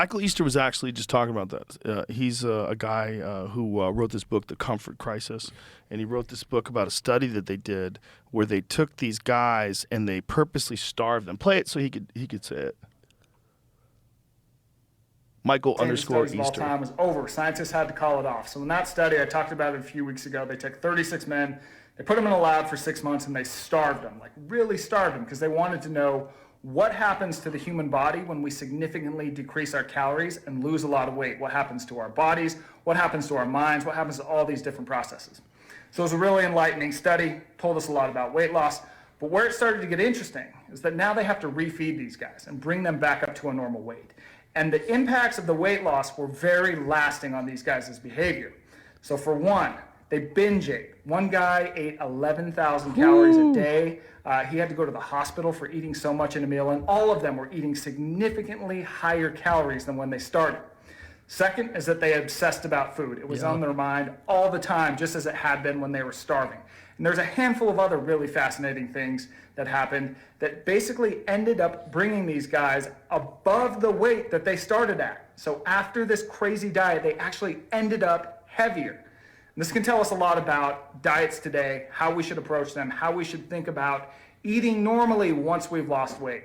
Michael Easter was actually just talking about that. He's a guy who wrote this book, The Comfort Crisis, and he wrote this book about a study that they did where they took these guys and they purposely starved them. Play it so he could say it. Michael underscore studies of all Easter. time was over. Scientists had to call it off. So in that study, I talked about it a few weeks ago, they took 36 men, they put them in a lab for 6 months, and they starved them, like really starved them, because they wanted to know what happens to the human body when we significantly decrease our calories and lose a lot of weight. What happens to our bodies? What happens to our minds? What happens to all these different processes? So it was a really enlightening study, told us a lot about weight loss. But where it started to get interesting is that now they have to refeed these guys and bring them back up to a normal weight. And the impacts of the weight loss were very lasting on these guys' behavior. So for one, they binge ate. One guy ate 11,000 calories a day. He had to go to the hospital for eating so much in a meal, and all of them were eating significantly higher calories than when they started. Second is that they obsessed about food. It was on their mind all the time, just as it had been when they were starving. And there's a handful of other really fascinating things that happened that basically ended up bringing these guys above the weight that they started at. So after this crazy diet, they actually ended up heavier. And this can tell us a lot about diets today, how we should approach them, how we should think about eating normally once we've lost weight.